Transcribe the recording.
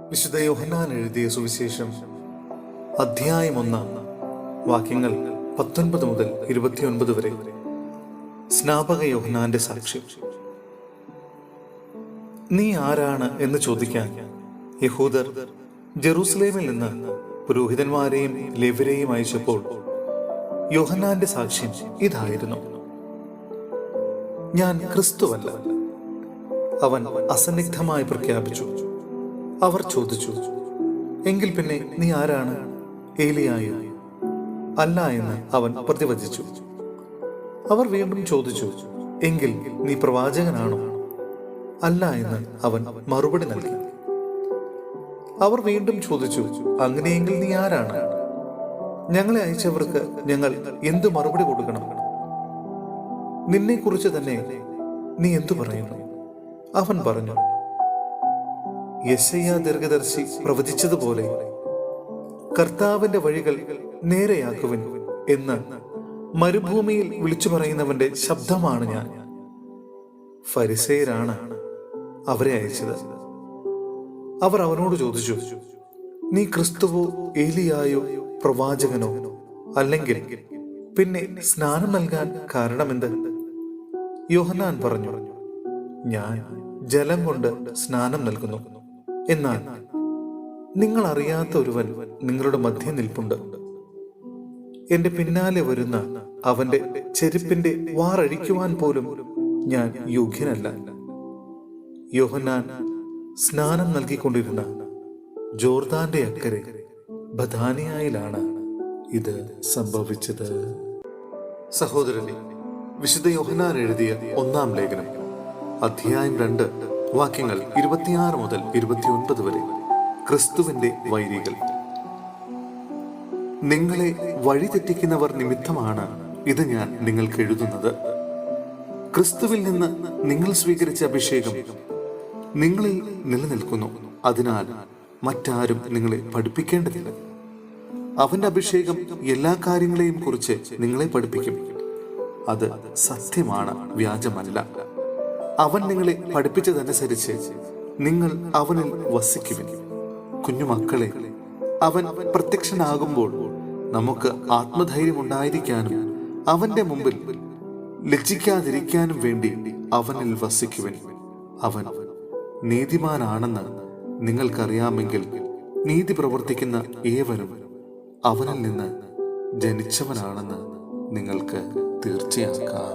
വിശുദ്ധ യോഹന്നാൻ എഴുതിയ സുവിശേഷം അധ്യായം 1 വാക്യങ്ങൾ 19 മുതൽ 29 വരെ. സ്നാപക യോഹന്നാന്റെ സാക്ഷ്യം. നീ ആരാണ് എന്ന് ചോദിക്കാൻ യഹൂദർ ജെറൂസലേമിൽ നിന്ന് പുരോഹിതന്മാരെയും ലേവ്യരെയും അയച്ചപ്പോൾ യോഹന്നാന്റെ സാക്ഷ്യം ഇതായിരുന്നു: ഞാൻ ക്രിസ്തുവല്ല. അവൻ അസന്നിഗ്ധമായി പ്രഖ്യാപിച്ചു. അവർ ചോദിച്ചു, എങ്കിൽ പിന്നെ നീ ആരാണ്? ഏലിയായോ? അല്ല എന്ന് അവൻ പ്രതിവചിച്ചു. അവർ വീണ്ടും ചോദിച്ചു, എങ്കിൽ നീ പ്രവാചകനാണോ? അല്ല എന്ന് അവൻ മറുപടി നൽകി. അവർ വീണ്ടും ചോദിച്ചു, അങ്ങനെയെങ്കിൽ നീ ആരാണ്? ഞങ്ങളെ അയച്ചവർക്ക് ഞങ്ങൾ എന്തു മറുപടി കൊടുക്കണം? നിന്നെക്കുറിച്ച് തന്നെ നീ എന്തു പറയുന്നു? അവൻ പറഞ്ഞു, യെശയ്യാ ദീർഘദർശി പ്രവചിച്ചതുപോലെ കർത്താവിന്റെ വഴികൾ നേരെയാക്കുവിൻ എന്ന് മരുഭൂമിയിൽ വിളിച്ചു പറയുന്നവന്റെ ശബ്ദമാണ് ഞാൻ. ഫരിസേയരാണ് അവരെ അയച്ചത്. അവർ അവനോട് ചോദിച്ചു, നീ ക്രിസ്തുവോ ഏലിയായോ പ്രവാചകനോ? അല്ലെങ്കിൽ പിന്നെ സ്നാനം നൽകാൻ കാരണമെന്ത്? യോഹന്നാൻ പറഞ്ഞു, ഞാൻ ജലം കൊണ്ട് സ്നാനം നൽകുന്നു. എന്നാൽ നിങ്ങൾ അറിയാത്ത ഒരുവൻ നിങ്ങളുടെ മധ്യേ നിൽപ്പുണ്ട്. എന്റെ പിന്നാലെ വരുന്ന അവന്റെ ചെരുപ്പിന്റെ വാറഴിക്കുവാൻ പോലും ഞാൻ യോഗ്യനല്ല. യോഹന്നാൻ സ്നാനം നൽകിക്കൊണ്ടിരുന്ന ജോർദാന്റെ അക്കരെ ബഥാനിയായിലാണ് ഇത് സംഭവിച്ചത്. സഹോദരനെ, വിശുദ്ധ യോഹന്നാൻ എഴുതിയ 1-ാം ലേഖനം അധ്യായം 2 വാക്യങ്ങൾ 26 മുതൽ 29 വരെ. ക്രിസ്തുവിന്റെ വൈരികൾ. നിങ്ങളെ വഴിതെറ്റിക്കുന്നവർ നിമിത്തമാണ് ഇത് ഞാൻ നിങ്ങൾക്ക് എഴുതുന്നത്. ക്രിസ്തുവിൽ നിന്ന് നിങ്ങൾ സ്വീകരിച്ച അഭിഷേകം നിങ്ങളിൽ നിലനിൽക്കുന്നു. അതിനാൽ മറ്റാരും നിങ്ങളെ പഠിപ്പിക്കേണ്ടതില്ല. അവന്റെ അഭിഷേകം എല്ലാ കാര്യങ്ങളെയും കുറിച്ച് നിങ്ങളെ പഠിപ്പിക്കും. അത് സത്യമാണ്, വ്യാജമല്ല. അവൻ നിങ്ങളെ പഠിപ്പിച്ചതനുസരിച്ച് നിങ്ങൾ അവനിൽ വസിക്കുവിൻ. കുഞ്ഞുമക്കളെ, അവൻ പ്രത്യക്ഷനാകുമ്പോൾ നമുക്ക് ആത്മധൈര്യം ഉണ്ടായിരിക്കാനും അവന്റെ മുമ്പിൽ ലജ്ജിക്കാതിരിക്കാനും വേണ്ടി അവനിൽ വസിക്കുവിൻ. അവൻ നീതിമാനാണെന്ന് നിങ്ങൾക്കറിയാമെങ്കിൽ നീതി പ്രവർത്തിക്കുന്ന ഏവനും അവനിൽ നിന്ന് ജനിച്ചവനാണെന്ന് നിങ്ങൾക്ക് തീർച്ചയാക്കാം.